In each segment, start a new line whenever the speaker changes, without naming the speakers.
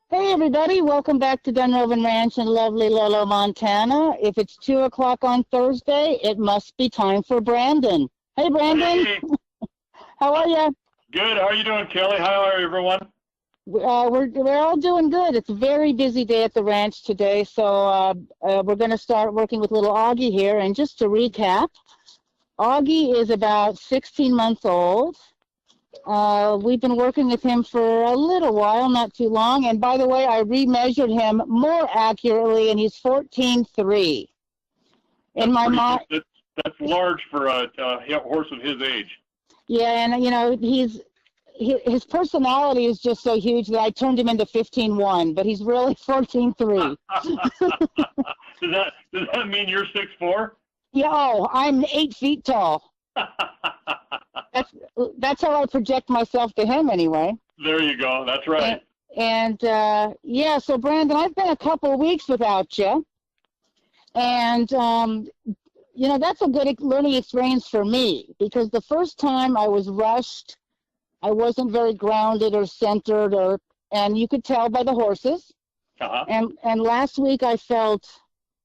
Hey everybody, welcome back to Dunrovin Ranch in lovely Lolo, Montana. If it's 2 o'clock on Thursday, it must be time for Brandon. Hey Brandon,
Hey,
how are you?
good. How are you doing, Kelly? How are everyone?
We're all doing good. It's a very busy day at the ranch today, so we're going to start working with little Augie here. And just to recap, Augie is about 16 months old. We've been working with him for a little while, not too long. And by the way, I remeasured him more accurately, and he's 14.3. In my mind,
That's large for a horse of his age.
yeah, and you know his personality is just so huge that I turned him into 15.1, but he's really 14.3.
Does that mean you're 6'4"?
Yeah, oh, I'm 8 feet tall. That's how I project myself to him anyway.
There you go. That's right.
And yeah, so Brandon, I've been a couple of weeks without you, and you know that's a good learning experience for me because the first time I was rushed, I wasn't very grounded or centered, and you could tell by the horses.
Uh-huh.
And last week I felt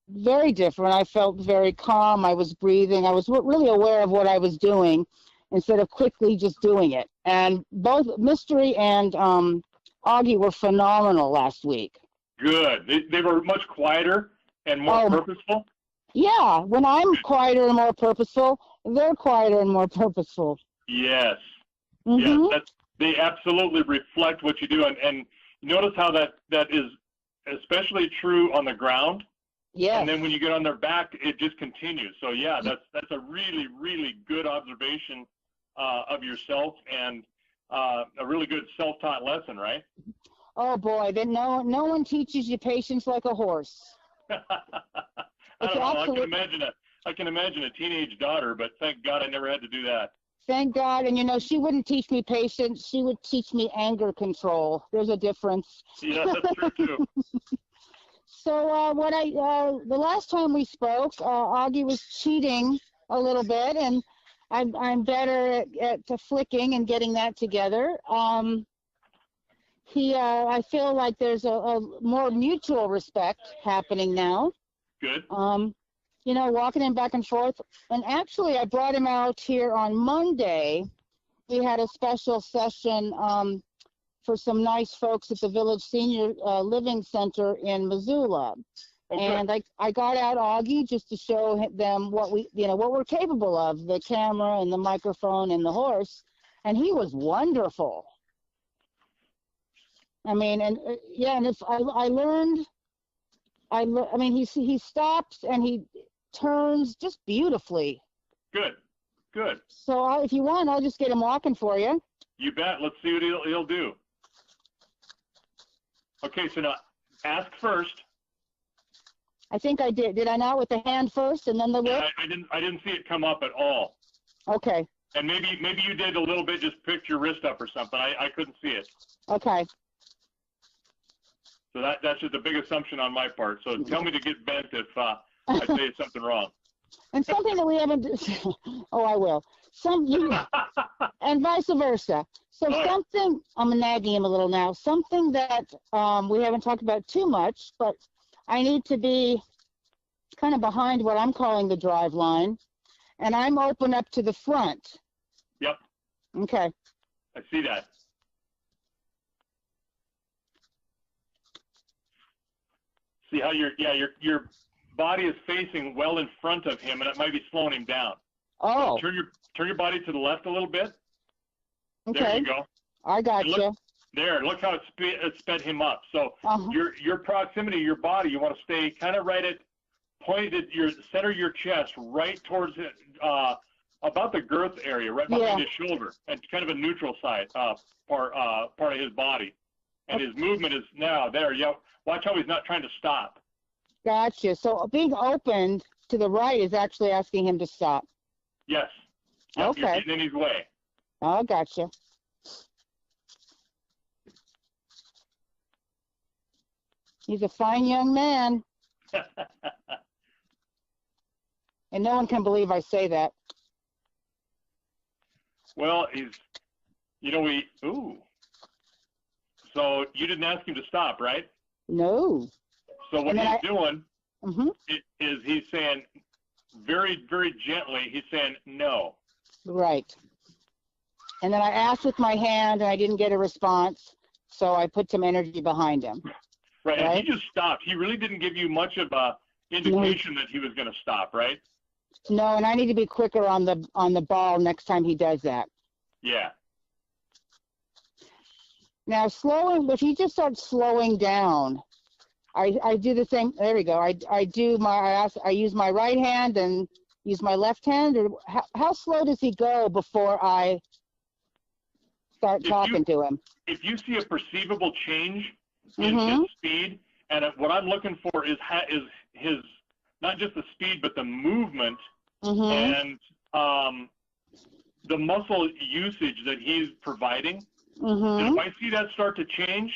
very different. I felt very calm. I was breathing. I was really aware of what I was doing instead of quickly just doing it. And both Mystery and Augie were phenomenal last week.
Good. They were much quieter and more purposeful.
Yeah, when I'm quieter and more purposeful, they're quieter and more purposeful.
Yes.
Mm-hmm.
Yes. They absolutely reflect what you do. And notice how that is especially true on the ground.
Yes.
And then when you get on their back, it just continues. So yeah, that's a really, really good observation of yourself and a really good self-taught lesson, right?
Oh boy, then no one teaches you patience like a horse.
I don't know. I can imagine a teenage daughter, but thank God I never had to do that.
Thank God, and you know she wouldn't teach me patience. She would teach me anger control. There's a difference.
Yeah, that's true too.
So the last time we spoke, Augie was cheating a little bit, and I'm better at flicking and getting that together. I feel like there's a more mutual respect happening now.
Good.
You know, walking him back and forth. And actually, I brought him out here on Monday. We had a special session for some nice folks at the Village Senior Living Center in Missoula.
Okay.
And I got out Augie just to show them what we're capable of, the camera and the microphone and the horse. And he was wonderful. I mean, and yeah, and I mean, he stops and he turns just beautifully.
Good.
So if you want, I'll just get him walking for you.
You bet. Let's see what he'll do. Okay, so now ask first.
I think I did. Did I not with the hand first and then the whip?
Yeah, I didn't see it come up at all.
Okay.
And maybe you did a little bit, just picked your wrist up or something. I couldn't see it.
Okay.
So that's just a big assumption on my part. So tell me to get bent if I say something wrong.
And something that we haven't. Oh, I will. And vice versa. So something. I'm nagging him a little now. Something that we haven't talked about too much, but I need to be kind of behind what I'm calling the drive line, and I'm open up to the front.
Yep.
Okay.
I see that. See how your body is facing well in front of him, and it might be slowing him down.
Oh.
So turn your body to the left a little bit.
Okay.
There you go.
I got you.
Look how it sped him up. So your proximity, your body, you want to stay kind of right at pointed your center of your chest, right towards it, about the girth area, right behind his shoulder, and kind of a neutral side part of his body. And his movement is now there. Watch how he's not trying to stop.
Gotcha. So being open to the right is actually asking him to stop.
Yes. Yep,
okay.
You're getting in his way.
Oh, gotcha. He's a fine young man. And no one can believe I say that.
Well, ooh. So you didn't ask him to stop, right?
No.
So what he's doing
Mm-hmm.
is he's saying very, very gently, he's saying no.
Right. And then I asked with my hand, and I didn't get a response, so I put some energy behind him.
Right, and he just stopped. He really didn't give you much of a indication that he was going to stop, right?
No, and I need to be quicker on the ball next time he does that.
Yeah.
Now, if he just starts slowing down, I do the same. There we go. I use my right hand and use my left hand. Or how slow does he go before I start talking to him?
If you see a perceivable change in his speed, and what I'm looking for is his not just the speed, but the movement and the muscle usage that he's providing. And if I see that start to change,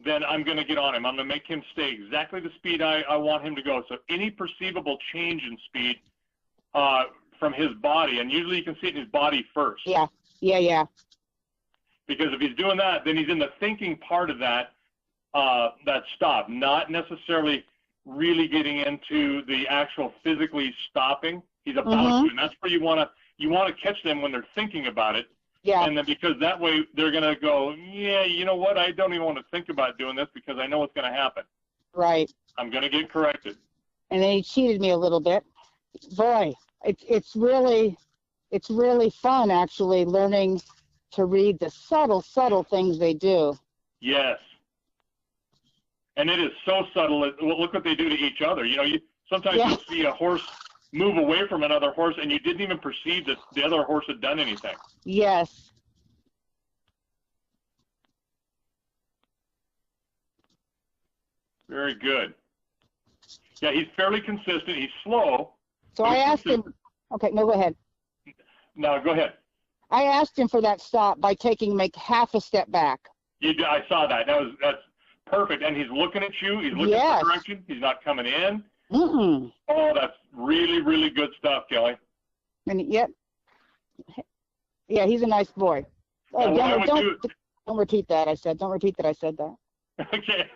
then I'm going to get on him. I'm going to make him stay exactly the speed I want him to go. So any perceivable change in speed from his body, and usually you can see it in his body first.
Yeah.
Because if he's doing that, then he's in the thinking part of that stop, not necessarily really getting into the actual physically stopping. He's about to, and that's where you want to catch them when they're thinking about it.
Yeah.
And then because that way they're going to go, yeah, you know what? I don't even want to think about doing this because I know what's going to happen.
Right.
I'm going to get corrected.
And then he cheated me a little bit. Boy, it's really fun actually learning to read the subtle things they do.
Yes. And it is so subtle. Look what they do to each other. You know, sometimes you'll see a horse move away from another horse and you didn't even perceive that the other horse had done anything.
Yes.
Very good. Yeah, he's fairly consistent. He's slow.
So I asked him, okay, no, go ahead.
No, go ahead.
I asked him for that stop by make half a step back.
I saw that. That's perfect. And he's looking at you. He's looking for direction. He's not coming in. Oh, that's really, really good stuff, Kelly.
And yeah, he's a nice boy. Oh, don't repeat that. Don't repeat that I said that.
Okay.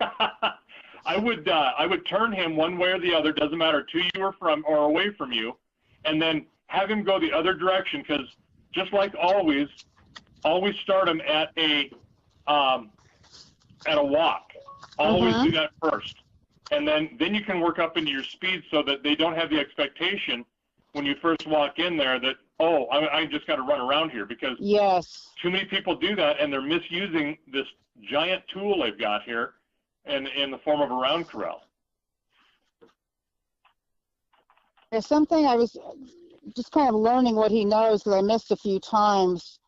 I would turn him one way or the other. Doesn't matter to you or from or away from you, and then have him go the other direction. Because just like always start him at a walk. Always do that first. And then you can work up into your speed so that they don't have the expectation when you first walk in there that, oh, I just got to run around here, because too many people do that and they're misusing this giant tool they've got here in the form of a round corral.
There's something I was just kind of learning what he knows, because I missed a few times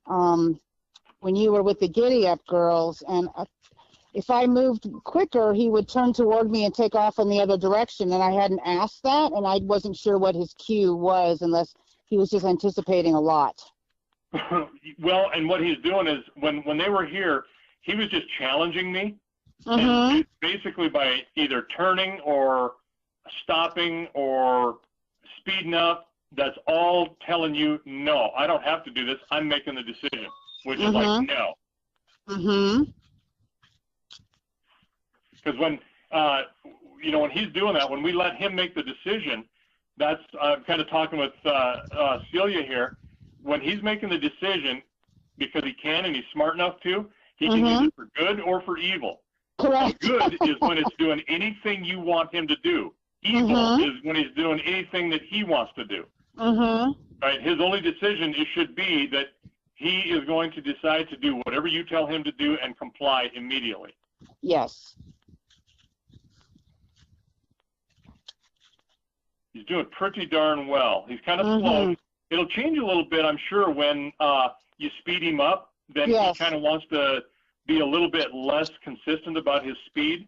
when you were with the Giddy Up girls, and if I moved quicker, he would turn toward me and take off in the other direction, and I hadn't asked that, and I wasn't sure what his cue was unless he was just anticipating a lot.
Well, and what he's doing is when they were here, he was just challenging me, and basically by either turning or stopping or speeding up. That's all telling you, no, I don't have to do this. I'm making the decision, which is like no. Because when when he's doing that, when we let him make the decision, that's I'm kind of talking with Celia here. When he's making the decision, because he can and he's smart enough to, he can use it for good or for evil.
Correct.
Good is when it's doing anything you want him to do. Evil is when he's doing anything that he wants to do. Right? His only decision should be that he is going to decide to do whatever you tell him to do and comply immediately.
Yes.
He's doing pretty darn well. He's kind of slow. It'll change a little bit, I'm sure, when you speed him up. Then he kind of wants to be a little bit less consistent about his speed.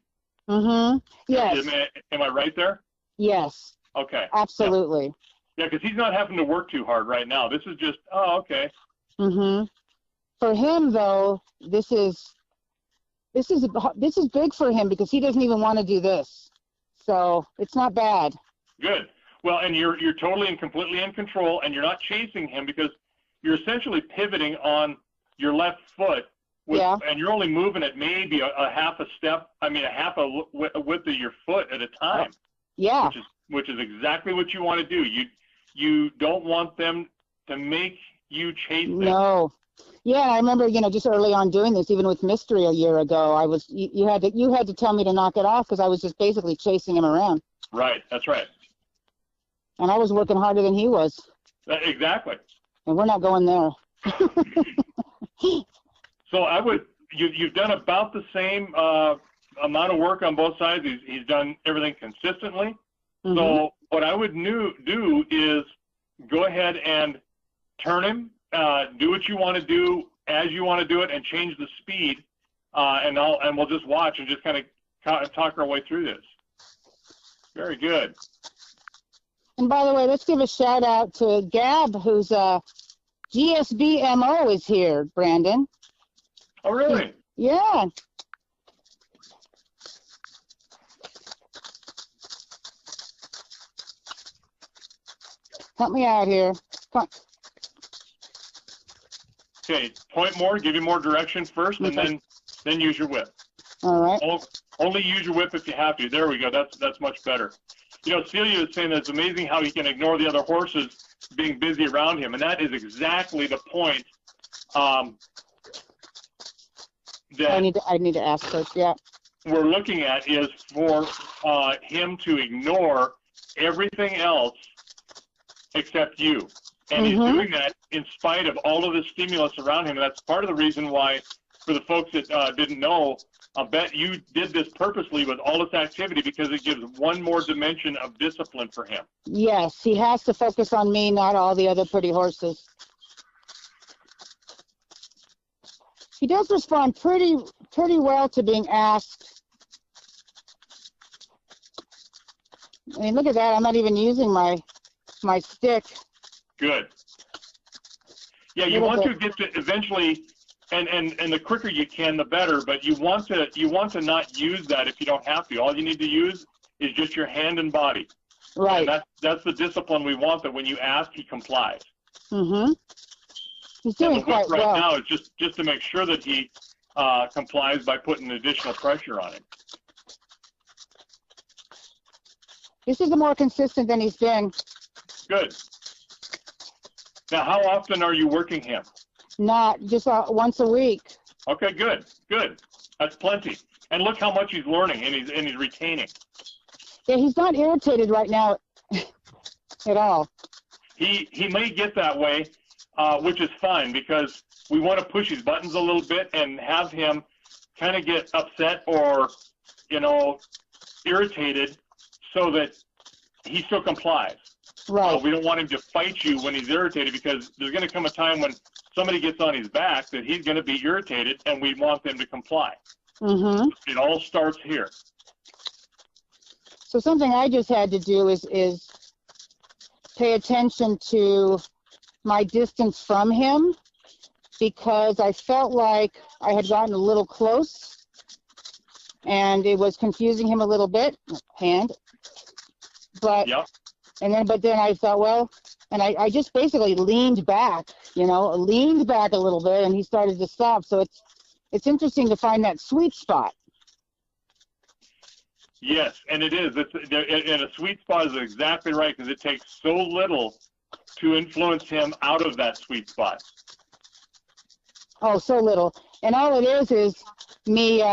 Yes.
Am I right there?
Yes.
Okay.
Absolutely.
Yeah, because he's not having to work too hard right now. This is just, okay.
For him, though, this is big for him, because he doesn't even want to do this. So it's not bad.
Good. Well, and you're totally and completely in control, and you're not chasing him, because you're essentially pivoting on your left foot and you're only moving at maybe a half a step, a width of your foot at a time.
Yeah.
Which is exactly what you want to do. You don't want them to make you chase them.
No. Yeah, I remember, just early on doing this, even with Mystery a year ago, you had to tell me to knock it off because I was just basically chasing him around. Right,
that's right.
And I was working harder than he was.
Exactly.
And we're not going there.
So you've done about the same amount of work on both sides. He's done everything consistently. Mm-hmm. So what I would do is go ahead and turn him, do what you want to do as you want to do it, and change the speed. And we'll just watch and just kind of talk our way through this. Very good.
And by the way, let's give a shout out to Gab, who's GSB MO is here, Brandon.
Oh, really?
Yeah. Help me out here. Come on.
Okay, point more, give you more direction first, and then use your whip.
All right.
Only use your whip if you have to. There we go. That's much better. Celia is saying that it's amazing how he can ignore the other horses being busy around him, and that is exactly the point that
I need to ask her. Yeah.
We're looking at is for him to ignore everything else except you. And he's doing that in spite of all of the stimulus around him. And that's part of the reason why, for the folks that didn't know, I'll bet you did this purposely with all this activity because it gives one more dimension of discipline for him.
Yes, he has to focus on me, not all the other pretty horses. He does respond pretty well to being asked. I mean, look at that. I'm not even using my stick.
Good. Yeah, you want to get to eventually, and the quicker you can, the better. But you want to not use that if you don't have to. All you need to use is just your hand and body.
Right.
And that's the discipline we want. That when you ask, he complies.
Mm-hmm. He's doing quite well.
Right now, it's just to make sure that he complies by putting additional pressure on him.
This is more consistent than he's been.
Good. Now, how often are you working him?
Not just once a week.
Okay, good. That's plenty. And look how much he's learning and he's retaining.
Yeah, he's not irritated right now at all.
He may get that way, which is fine because we want to push his buttons a little bit and have him kind of get upset or, irritated so that he still complies.
Right.
We don't want him to fight you when he's irritated because there's going to come a time when somebody gets on his back that he's going to be irritated and we want them to comply.
Mm-hmm.
It all starts here.
So something I just had to do is pay attention to my distance from him because I felt like I had gotten a little close and it was confusing him a little bit. But
yep.
But then I thought, well, and I just basically leaned back, leaned back a little bit, and he started to stop. So it's interesting to find that sweet spot.
Yes, and it is. And a sweet spot is exactly right because it takes so little to influence him out of that sweet spot.
Oh, so little. And all it is me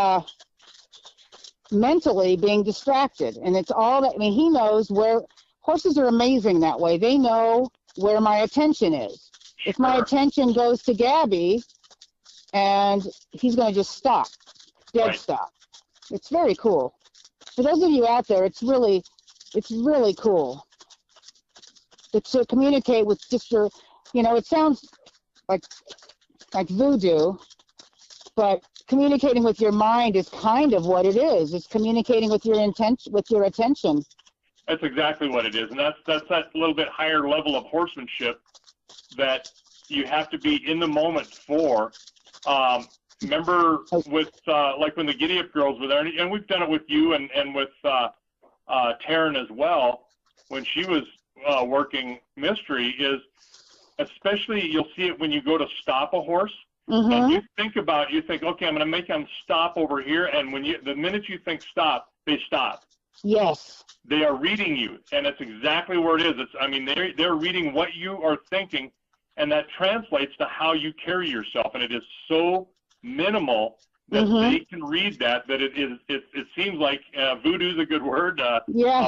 mentally being distracted. And it's all that, he knows where. Horses are amazing that way. They know where my attention is. If my attention goes to Gabby, and he's going to just stop, dead stop. It's very cool. For those of you out there, it's really cool. To communicate with just your, it sounds like voodoo, but communicating with your mind is kind of what it is. It's communicating with your intention, with your attention.
That's exactly what it is, and that's that little bit higher level of horsemanship that you have to be in the moment for. Remember with like when the Giddy Up girls were there, and we've done it with you and with Taryn as well, when she was working Mystery, is especially you'll see it when you go to stop a horse. And you think, okay, I'm going to make them stop over here. And the minute you think stop, they stop.
Yes.
They are reading you, and it's exactly where it is. They're reading what you are thinking, and that translates to how you carry yourself. And it is so minimal that they can read that it seems like voodoo is a good word. A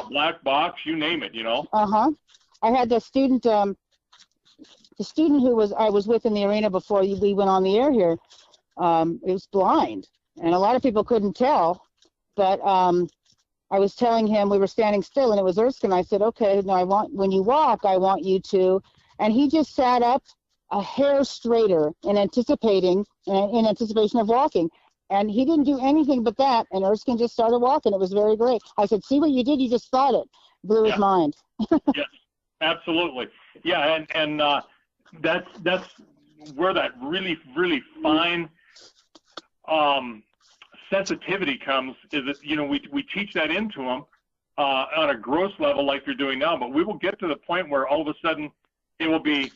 black box, you name it, you know.
I had the student who I was with in the arena before we went on the air here. It was blind, and a lot of people couldn't tell, but I was telling him, we were standing still, and it was Erskine. I said, okay, now when you walk, I want you to, and he just sat up a hair straighter in anticipation of walking. And he didn't do anything but that, and Erskine just started walking. It was very great. I said, see what you did? You just thought it. Blew his mind.
Yes, absolutely. Yeah, and that's where that really, really fine sensitivity comes, is that, you know, we teach that into them on a gross level like you're doing now, but we will get to the point where all of a sudden it will be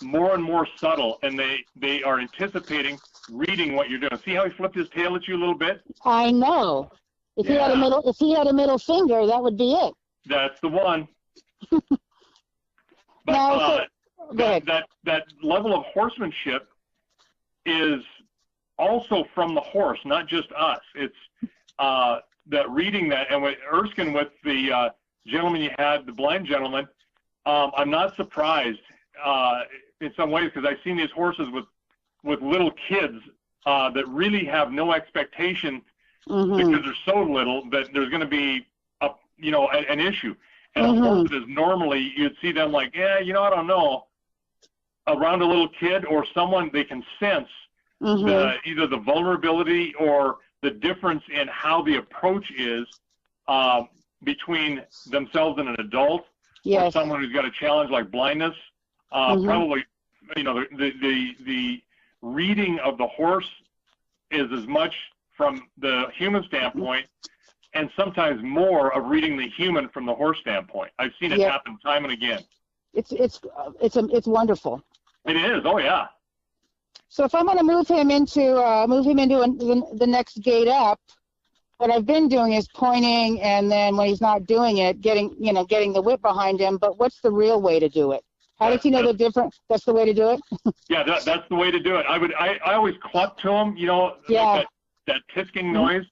more and more subtle, and they are anticipating reading what you're doing. See how he flipped his tail at you a little bit?
I know. If he had a middle finger, that would be it.
That's the one. But
now,
that level of horsemanship is also from the horse, not just us. It's that reading that, and with Erskine, with the gentleman you had, the blind gentleman, I'm not surprised in some ways, because I've seen these horses with little kids that really have no expectation because they're so little that there's going to be an issue. And a horse that is normally, you'd see them like, I don't know, around a little kid or someone, they can sense either the vulnerability or the difference in how the approach is between themselves and an adult, or someone who's got a challenge like blindness. Probably, the reading of the horse is as much from the human standpoint, and sometimes more of reading the human from the horse standpoint. I've seen it happen time and again.
It's wonderful.
It is. Oh yeah.
So if I'm going to move him into the next gate up, what I've been doing is pointing, and then when he's not doing it, getting the whip behind him. But what's the real way to do it? How did you know the difference? That's the way to do it?
Yeah, that's the way to do it. I always cluck to him, that tisking noise.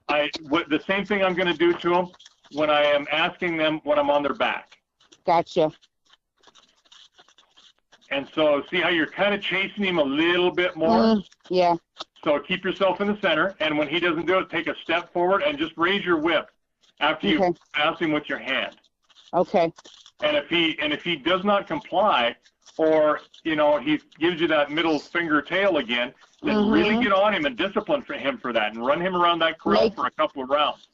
The same thing I'm going to do to them when I am asking them when I'm on their back.
Gotcha.
And so see how you're kind of chasing him a little bit more?
Yeah.
So keep yourself in the center, and when he doesn't do it, take a step forward and just raise your whip after you pass him with your hand.
Okay.
And if he does not comply, or he gives you that middle finger tail again, then really get on him and discipline him for that, and run him around that corral for a couple of rounds,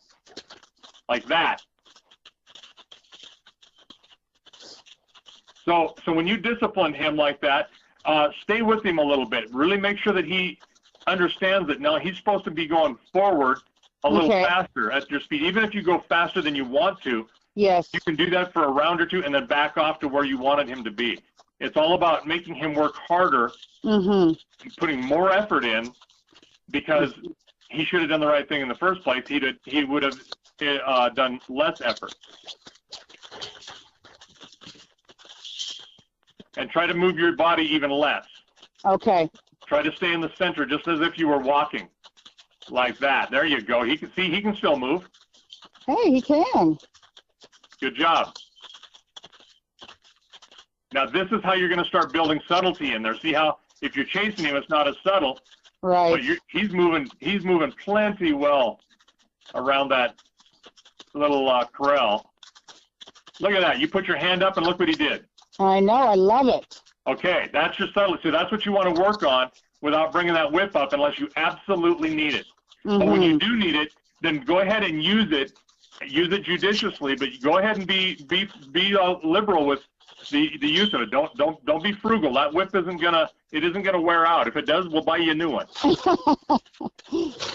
like that. So when you discipline him like that, stay with him a little bit. Really make sure that he understands that now he's supposed to be going forward a little faster at your speed. Even if you go faster than you want to, you can do that for a round or two and then back off to where you wanted him to be. It's all about making him work harder, putting more effort in, because he should have done the right thing in the first place. He would have done less effort. And try to move your body even less.
Okay.
Try to stay in the center, just as if you were walking, like that. There you go. He can still move.
Hey, he can.
Good job. Now this is how you're going to start building subtlety in there. See how if you're chasing him, it's not as subtle.
Right.
But he's moving plenty well around that little corral. Look at that. You put your hand up and look what he did.
I know. I love it.
Okay, that's your subtlety. So that's what you want to work on without bringing that whip up unless you absolutely need it. But when you do need it, then go ahead and use it. Use it judiciously, but go ahead and be liberal with the use of it. Don't be frugal. That whip isn't gonna wear out. If it does, we'll buy you a new one.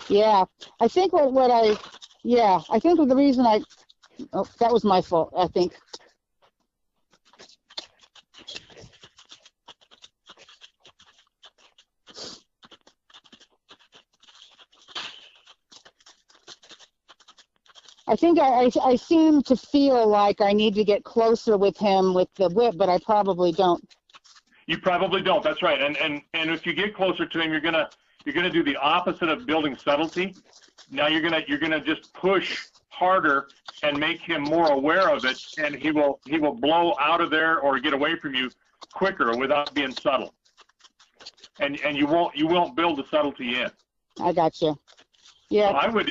Yeah, I think I think the reason that was my fault, I think. I think I seem to feel like I need to get closer with him with the whip, but I probably don't.
You probably don't. That's right. And if you get closer to him, you're gonna do the opposite of building subtlety. Now you're gonna just push harder and make him more aware of it, and he will blow out of there or get away from you quicker without being subtle. And you won't build the subtlety in.
I got you. Yeah.
So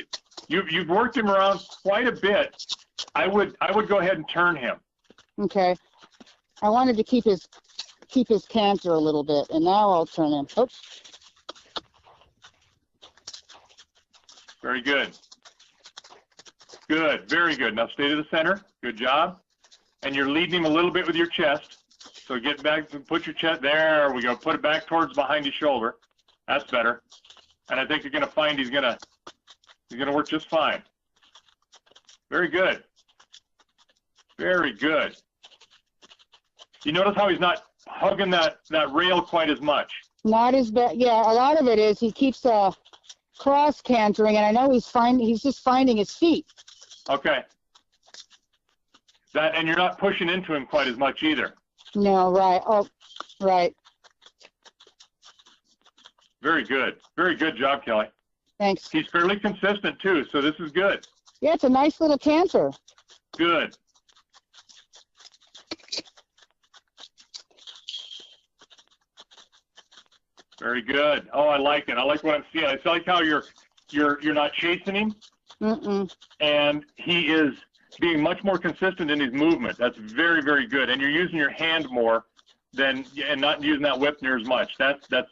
you've worked him around quite a bit. I would go ahead and turn him.
Okay. I wanted to keep his canter a little bit, and now I'll turn him. Oops.
Very good. Good, very good. Now stay to the center. Good job. And you're leading him a little bit with your chest. So get back, put your chest, there we go. Put it back towards behind his shoulder. That's better. And I think you're gonna find he's gonna work just fine. Very good. Very good. You notice how he's not hugging that rail quite as much.
Not as bad. Yeah, a lot of it is he keeps cross cantering, and I know he's just finding his feet.
Okay. And you're not pushing into him quite as much either.
No, right. Oh, right.
Very good. Very good job, Kelly.
Thanks.
He's fairly consistent too, so this is good.
Yeah, it's a nice little canter.
Good. Very good. Oh, I like it. I like what I'm seeing. I like how you're not chasing him.
Mm-mm.
And he is being much more consistent in his movement. That's very, very good. And you're using your hand more and not using that whip near as much.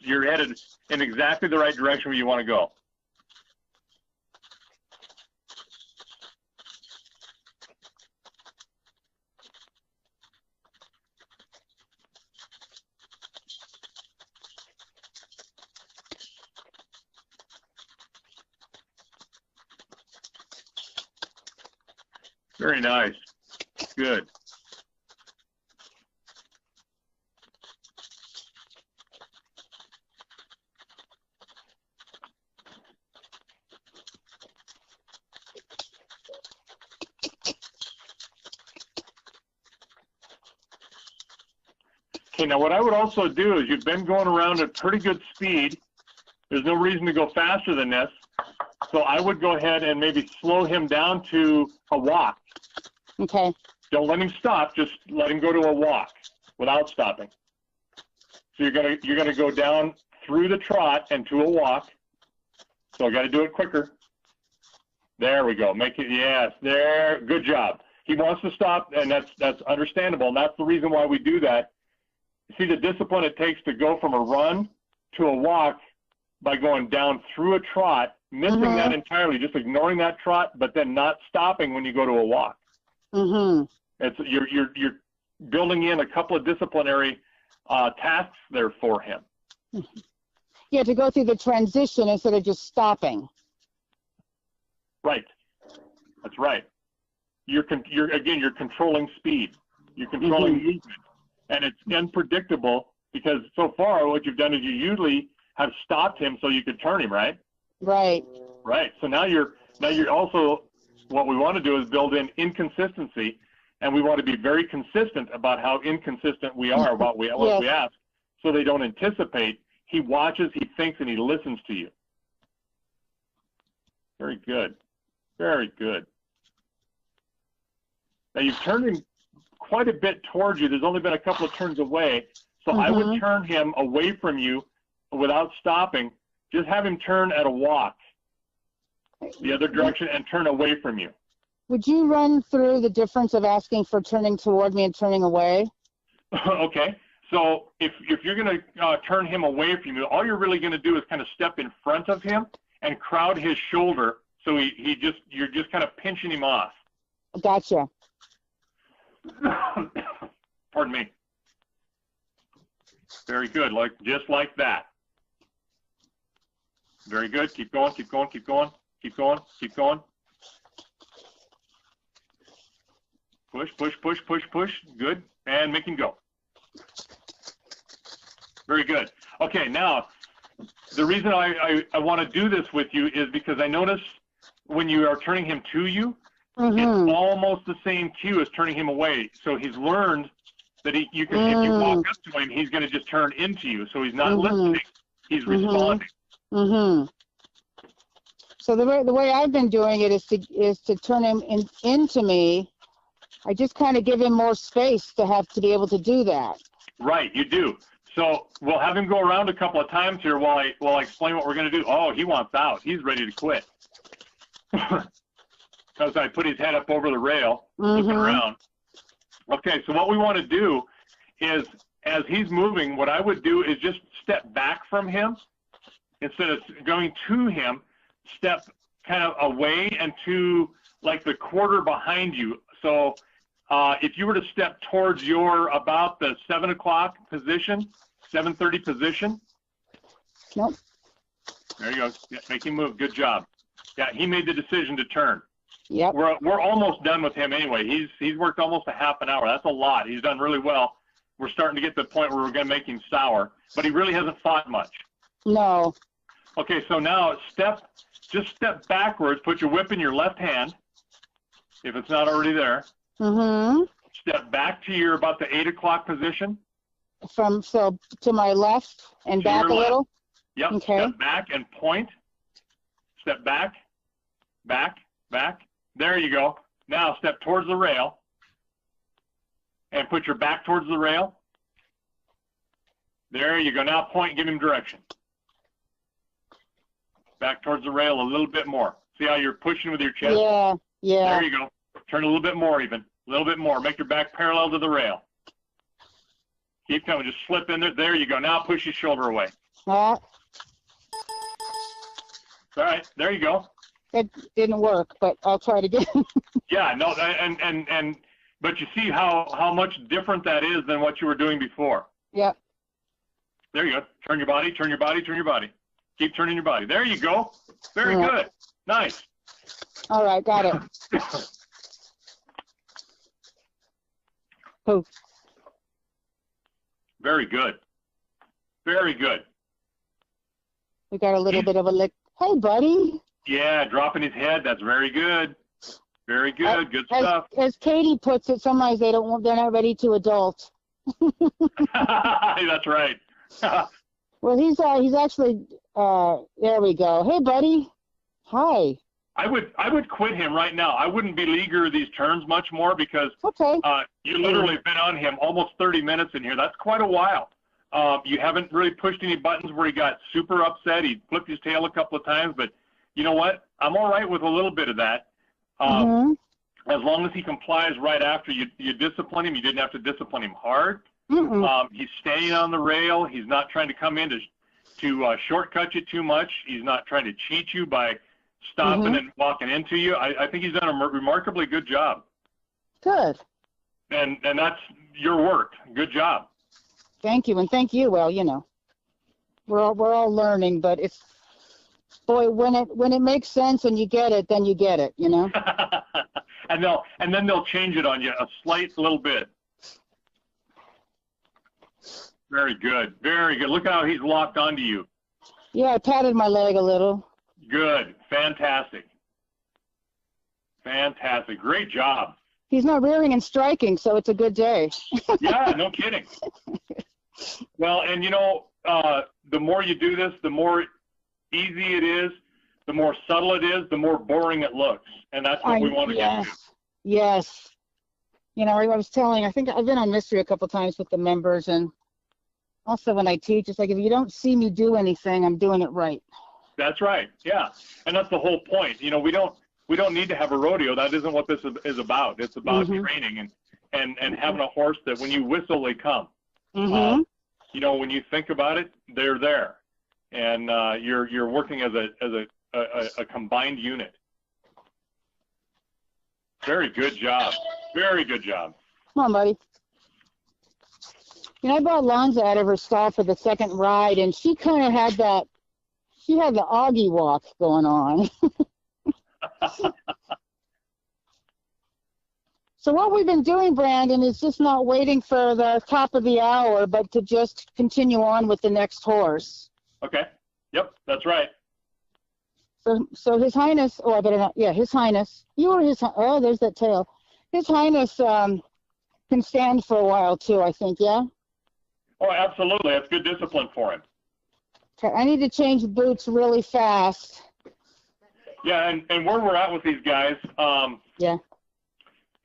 You're headed in exactly the right direction where you want to go. Very nice. Good. Okay, now what I would also do is you've been going around at pretty good speed. There's no reason to go faster than this. So I would go ahead and maybe slow him down to a walk.
Okay.
Don't let him stop. Just let him go to a walk without stopping. So you're gonna go down through the trot and to a walk. So I got to do it quicker. There we go. Make it, yes. There. Good job. He wants to stop, and that's understandable. And that's the reason why we do that. See the discipline it takes to go from a run to a walk by going down through a trot, missing that entirely, just ignoring that trot, but then not stopping when you go to a walk. Mm-hmm. You're building in a couple of disciplinary tasks there for him.
Yeah, to go through the transition instead of just stopping.
Right. That's right. You're controlling speed. You're controlling movement, and it's unpredictable because so far what you've done is you usually have stopped him so you could turn him, right?
Right.
Right. So now you're also, what we want to do is build in inconsistency, and we want to be very consistent about how inconsistent we are about what we ask, so they don't anticipate. He watches, he thinks, and he listens to you. Very good. Very good. Now you've turned him quite a bit towards you. There's only been a couple of turns away. So I would turn him away from you without stopping. Just have him turn at a walk the other direction and turn away from you.
Would you run through the difference of asking for turning toward me and turning away?
Okay. So if you're going to turn him away from you, all you're really going to do is kind of step in front of him and crowd his shoulder, so you're just kind of pinching him off.
Gotcha.
Pardon me. Very good. Just like that. Very good. Keep going. Keep going. Keep going. Keep going. Keep going. Push, push, push, push, push. Good. And make him go. Very good. Okay, now, the reason I want to do this with you is because I notice when you are turning him to you, It's almost the same cue as turning him away. So he's learned that you can, if you walk up to him, he's going to just turn into you. So he's not listening; he's responding.
So the way I've been doing it is to turn him into me. I just kind of give him more space to be able to do that.
Right, you do. So we'll have him go around a couple of times here while I explain what we're going to do. Oh, he wants out. He's ready to quit. Because I put his head up over the rail, looking around. Okay, so what we want to do is, as he's moving, what I would do is just step back from him. Instead of going to him, step kind of away and to like the quarter behind you. So if you were to step towards about the 7 o'clock position, 7:30 position.
Nope.
There you go. Yeah, make him move. Good job. Yeah, he made the decision to turn.
Yep.
We're almost done with him anyway. He's worked almost a half an hour. That's a lot. He's done really well. We're starting to get to the point where we're going to make him sour, but he really hasn't fought much.
No.
Okay, so now just step backwards. Put your whip in your left hand, if it's not already there. Step back to about the 8 o'clock position.
To my left and back a little.
Yep.
Okay.
Step back and point. Step back, back, back. There you go. Now step towards the rail and put your back towards the rail. There you go. Now point, give him direction. Back towards the rail a little bit more. See how you're pushing with your chest?
Yeah, yeah.
There you go. Turn a little bit more even. A little bit more. Make your back parallel to the rail. Keep coming. Just slip in there. There you go. Now push your shoulder away. All right. There you go.
It didn't work, but I'll try it again.
Yeah, no, but you see how much different that is than what you were doing before.
Yeah.
There you go. Turn your body, turn your body, turn your body. Keep turning your body. There you go. Very good. Nice.
All right, got it. Oh.
Very good. Very good.
We got a little bit of a lick. Hey, buddy.
Yeah, dropping his head. That's very good. Very good. Good stuff.
As Katie puts it, sometimes they're not ready to adult.
That's right.
Well, he's actually there we go. Hey, buddy. Hi.
I would quit him right now. I wouldn't beleaguer these turns much more because you literally have been on him almost 30 minutes in here. That's quite a while. You haven't really pushed any buttons where he got super upset. He flipped his tail a couple of times, but you know what? I'm all right with a little bit of that. As long as he complies right after you discipline him. You didn't have to discipline him hard. He's staying on the rail. He's not trying to come in to shortcut you too much. He's not trying to cheat you by stopping and walking into you. I think he's done a remarkably good job.
Good.
And that's your work. Good job.
Thank you, and thank you. Well, you know, we're all learning, but it's, boy, when it makes sense and you get it, then you get it, you know.
and then they'll change it on you a slight little bit. Very good. Very good. Look how he's locked onto you.
Yeah, I patted my leg a little.
Good. Fantastic. Fantastic. Great job.
He's not rearing and striking, so it's a good day.
Yeah, no kidding. Well, and you know, the more you do this, the more easy it is, the more subtle it is, the more boring it looks. And that's what we want to get to.
Yes. You know, I think I've been on mystery a couple times with the members, and also when I teach, it's like, if you don't see me do anything, I'm doing it right.
That's right. Yeah. And that's the whole point. You know, we don't need to have a rodeo. That isn't what this is about. It's about training and having a horse that when you whistle, they come. You know, when you think about it, they're there, and you're working as a combined unit. Very good job. Very good job.
Come on, buddy. You know, I brought Lonza out of her stall for the second ride, and she kind of had the Augie walk going on. So what we've been doing, Brandon, is just not waiting for the top of the hour, but to just continue on with the next horse.
Okay. Yep, that's right.
So His Highness, oh, I better not, yeah, His Highness, oh, there's that tail. His Highness can stand for a while too, I think, yeah?
Oh, absolutely. That's good discipline for him.
Okay, I need to change boots really fast.
Yeah, and where we're at with these guys,
Yeah.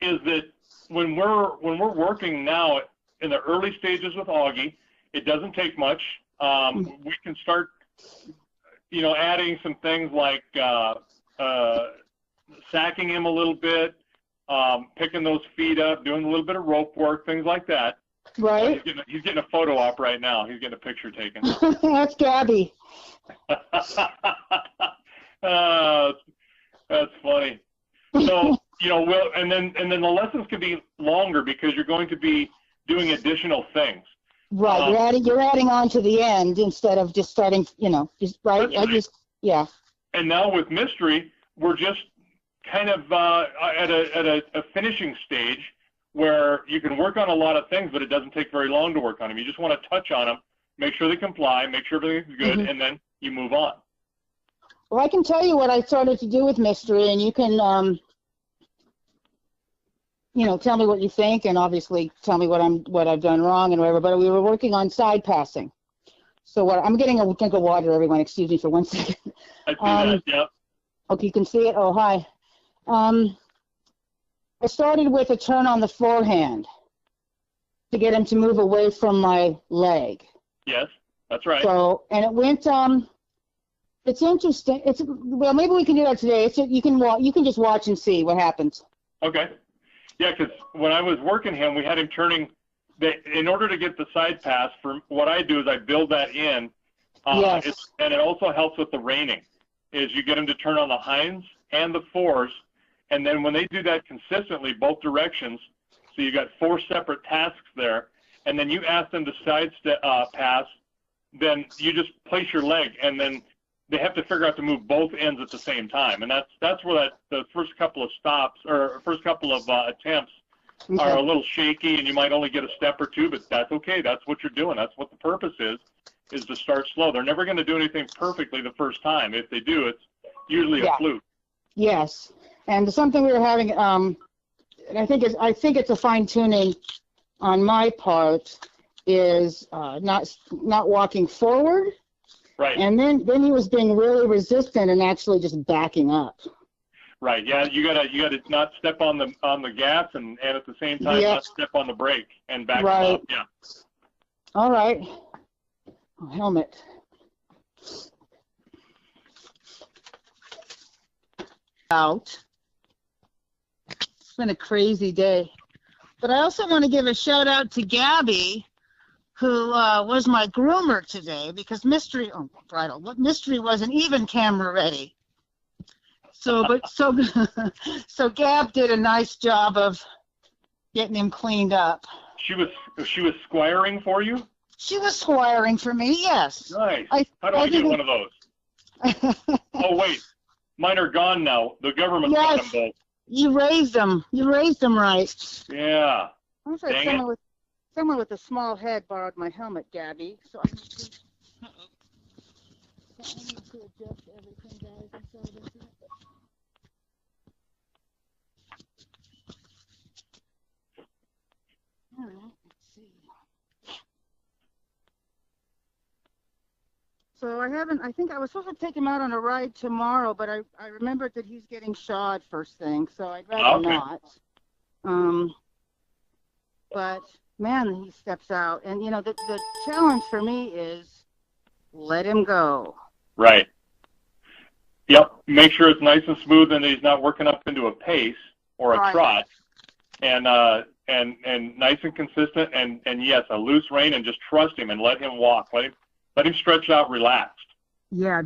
is that when we're working now in the early stages with Augie, it doesn't take much. We can start, adding some things like sacking him a little bit, picking those feet up, doing a little bit of rope work, things like that.
Right.
He's getting a photo op right now. He's getting a picture taken.
That's Gabby.
That's funny. So, and then the lessons can be longer because you're going to be doing additional things.
Right. You're adding on to the end instead of just starting, just right. Yeah.
And now with Mystery, we're just kind of at a finishing stage where you can work on a lot of things, but it doesn't take very long to work on them. You just want to touch on them, make sure they comply, make sure everything's good, and then you move on.
Well, I can tell you what I started to do with Mystery, and you can, tell me what you think, and obviously tell me what I've done wrong and whatever. But we were working on side passing. So I'm getting a drink of water, everyone. Excuse me for 1 second.
I see that. Yep.
Okay, you can see it. Oh, hi. I started with a turn on the forehand to get him to move away from my leg.
Yes, that's right.
So, and it went. It's interesting. Well, maybe we can do that today. You can just watch and see what happens.
Okay. Yeah, because when I was working him, we had him turning. In order to get the side pass, for what I do is I build that in.
Yes.
And it also helps with the reining. Is you get him to turn on the hinds and the fores, and then when they do that consistently, both directions, so you got 4 separate tasks there, and then you ask them to side pass, then you just place your leg, and then they have to figure out to move both ends at the same time, and that's where the first couple of stops or first couple of attempts are a little shaky, and you might only get a step or two, but that's okay. That's what you're doing. That's what the purpose is to start slow. They're never going to do anything perfectly the first time. If they do, it's usually a fluke.
Yes, and something we were having, and I think it's a fine tuning on my part is not walking forward.
Right.
And then he was being really resistant and actually just backing up.
Right. Yeah. You gotta not step on the gas and at the same time not step on the brake and back up. Yeah.
All right. Oh, helmet. Out. It's been a crazy day. But I also want to give a shout out to Gabby, who was my groomer today, because Mystery wasn't even camera ready. So Gab did a nice job of getting him cleaned up.
She was squiring for you?
She was squiring for me, yes.
Nice. How do I get one of those? Oh wait, mine are gone now. The government got them both.
You raised them. right.
Yeah.
Someone with a small head borrowed my helmet, Gabby. So I need to adjust everything, guys. I'm sorry about that. All right, let's see. So I think I was supposed to take him out on a ride tomorrow, but I remembered that he's getting shod first thing, so I'd rather not. But man, he steps out, and the challenge for me is let him go.
Right. Yep. Make sure it's nice and smooth, and he's not working up into a pace or a trot, and nice and consistent, and yes, a loose rein, and just trust him and let him walk. Let him stretch out, relaxed.
Yeah,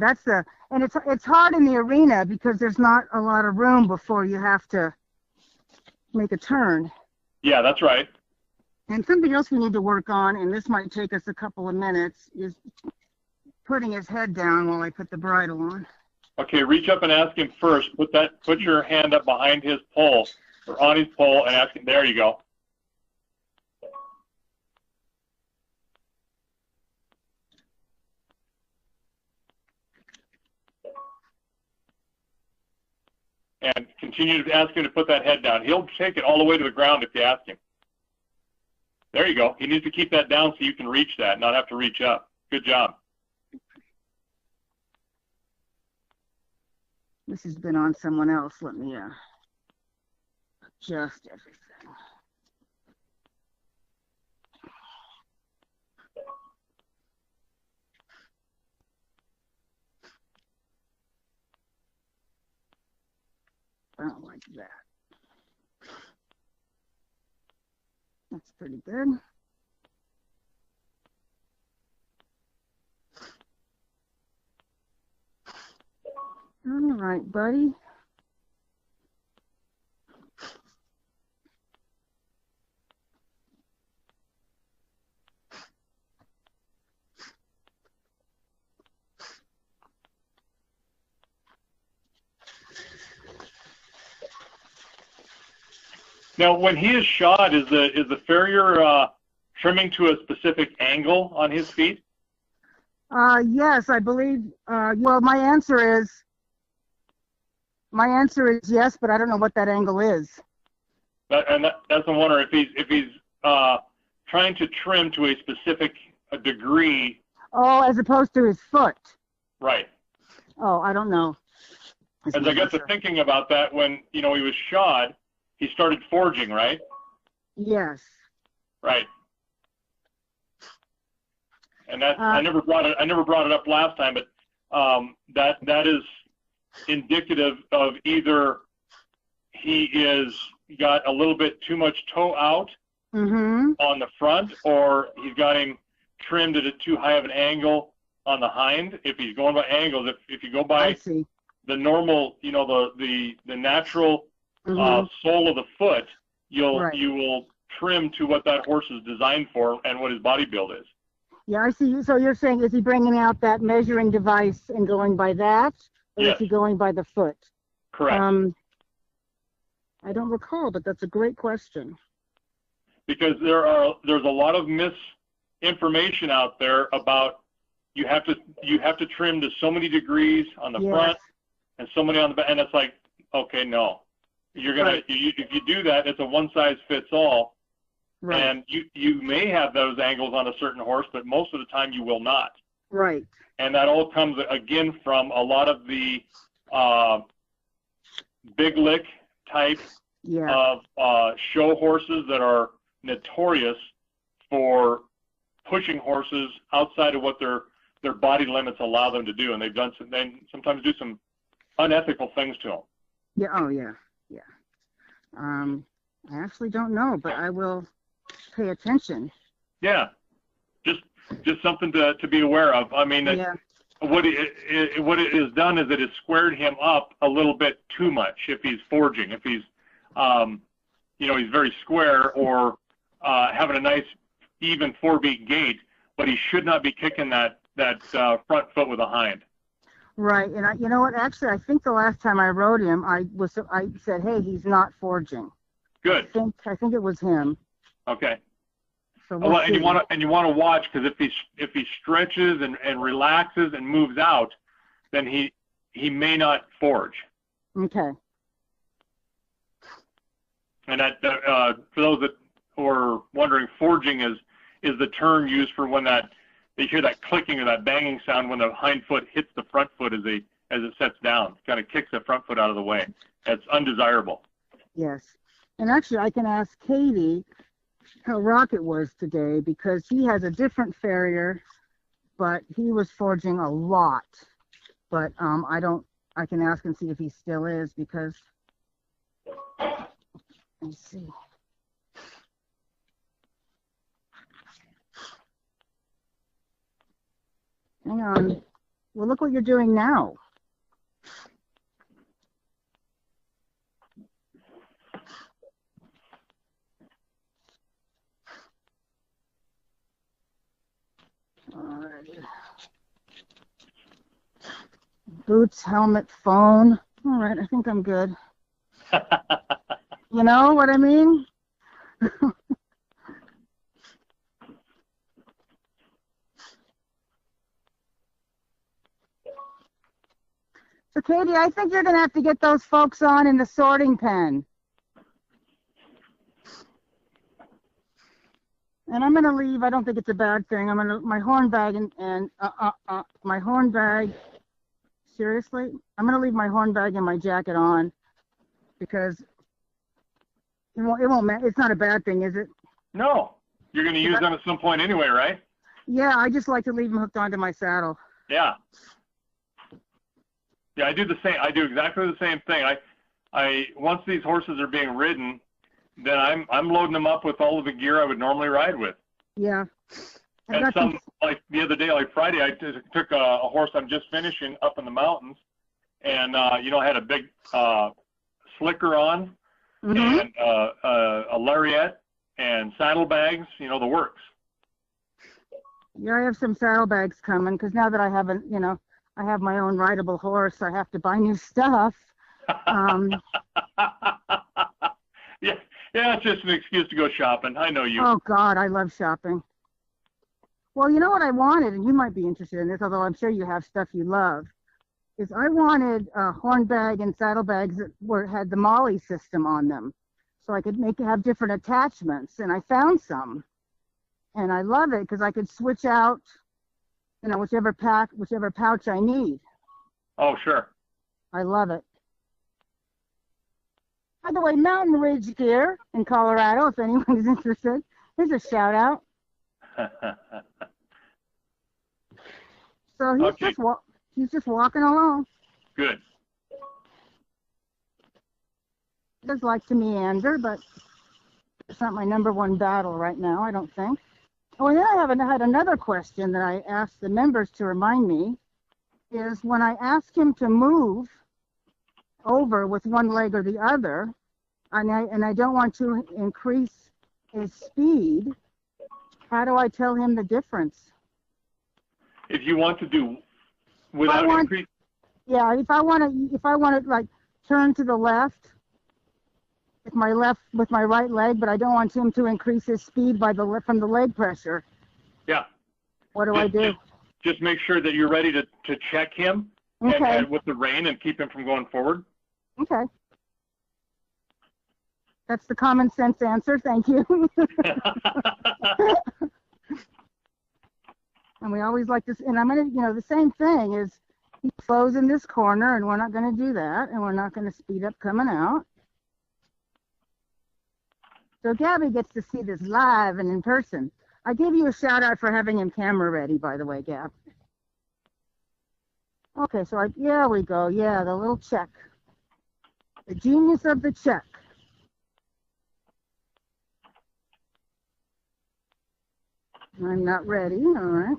and it's hard in the arena because there's not a lot of room before you have to make a turn.
Yeah, that's right.
And something else we need to work on, and this might take us a couple of minutes, is putting his head down while I put the bridle on.
Okay, reach up and ask him first. Put your hand up behind his pole or on his pole and ask him. There you go. and continue to ask him to put that head down. He'll take it all the way to the ground if you ask him. There you go. He needs to keep that down so you can reach that, not have to reach up. Good job.
This has been on someone else. Let me adjust everything. I don't like that. That's pretty good. All right, buddy.
Now, when he is shod, is the farrier trimming to a specific angle on his feet?
Yes, I believe. Well, my answer is yes, but I don't know what that angle is.
That's what I'm wondering if he's trying to trim to a specific degree.
Oh, as opposed to his foot.
Right.
Oh, I don't know.
As I got to thinking about that, when he was shod, he started forging, right?
Yes.
Right. And that I never brought it up last time, but that is indicative of either he is got a little bit too much toe out on the front, or he's got him trimmed at a too high of an angle on the hind. If he's going by angles, if you go by the normal, the natural sole of the foot, you will trim to what that horse is designed for and what his body build is.
Yeah, I see. So you're saying, is he bringing out that measuring device and going by that, or is he going by the foot?
Correct.
I don't recall, but that's a great question.
Because there's a lot of misinformation out there about you have to trim to so many degrees on the front and so many on the back, and it's like, okay, no, you're gonna if you do that, it's a one size fits all. Right. And you may have those angles on a certain horse, but most of the time you will not.
Right.
And that all comes, again, from a lot of the big lick type of show horses that are notorious for pushing horses outside of what their body limits allow them to do. And they sometimes do some unethical things to them.
Yeah. Oh, yeah. Yeah. I actually don't know, but I will pay attention.
Yeah, just something to be aware of. I mean, what it has done is it has squared him up a little bit too much. If he's forging, if he's he's very square or having a nice even 4-beat gait, but he should not be kicking that front foot with a hind.
Right, and you know what? Actually, I think the last time I rode him, I said, hey, he's not forging.
Good.
I think it was him.
Okay.
So
and you want to watch, because if he stretches and relaxes and moves out, then he may not forge.
Okay.
And that for those that are wondering, forging is the term used for when they hear that clicking or that banging sound when the hind foot hits the front foot as it sets down. It kind of kicks the front foot out of the way. That's undesirable.
Yes. And actually, I can ask Katie how Rocket was today, because he has a different farrier, but he was forging a lot. But I can ask and see if he still is, because let's see. Hang on. Well, look what you're doing now. Alrighty. Boots, helmet, phone. All right, I think I'm good. You know what I mean? So, Katie, I think you're going to have to get those folks on in the sorting pen. And I'm going to leave. I don't think it's a bad thing. I'm going to, my horn bag my horn bag. Seriously? I'm going to leave my horn bag and my jacket on because it won't, it's not a bad thing, is it?
No. You're going to use them at some point anyway, right?
Yeah, I just like to leave them hooked onto my saddle.
Yeah. Yeah, I do the same. I do exactly the same thing. I once these horses are being ridden, then I'm loading them up with all of the gear I would normally ride with.
Yeah.
And some, like the other day, like Friday, I took a horse I'm just finishing up in the mountains, and you know, I had a big slicker on, and a lariat and saddlebags, you know, the works.
Yeah, I have some saddlebags coming because now that I haven't, you know, I have my own rideable horse, I have to buy new stuff.
Yeah, it's just an excuse to go shopping. I know you.
Oh, God, I love shopping. Well, you know what I wanted, and you might be interested in this, although I'm sure you have stuff you love, is I wanted a horn bag and saddlebags that had the Molly system on them, so I could have different attachments, and I found some. And I love it because I could switch out, you know, whichever pouch I need.
Oh, sure.
I love it. By the way, Mountain Ridge Gear in Colorado, if anyone's interested, here's a shout out. So he's just walking along.
Good.
He does like to meander, but it's not my #1 battle right now, I don't think. Oh, and then I had another question that I asked the members to remind me, is when I ask him to move over with one leg or the other, and I don't want to increase his speed, how do I tell him the difference?
If you want to do without increase.
Yeah, if I want to like turn to the left with my right leg, but I don't want him to increase his speed from the leg pressure.
Yeah.
What do I do?
Just make sure that you're ready to check him and with the rein and keep him from going forward.
Okay. That's the common sense answer. Thank you. And we always like this, and I'm going to, you know, the same thing is he slows in this corner, and we're not going to do that, and we're not going to speed up coming out. So Gabby gets to see this live and in person. I gave you a shout out for having him camera ready, by the way, Gab. Okay, so yeah, we go. Yeah, the little check. The genius of the check. I'm not ready. All right.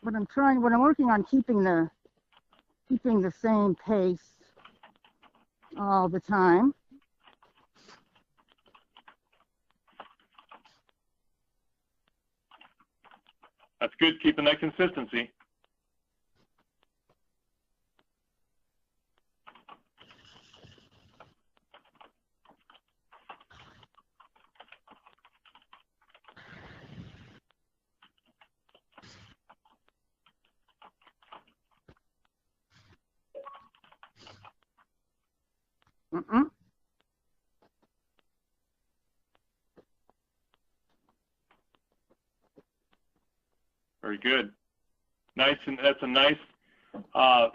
But I'm working on keeping the same pace all the time.
That's good, keeping that consistency. Very good. Nice, and that's a nice,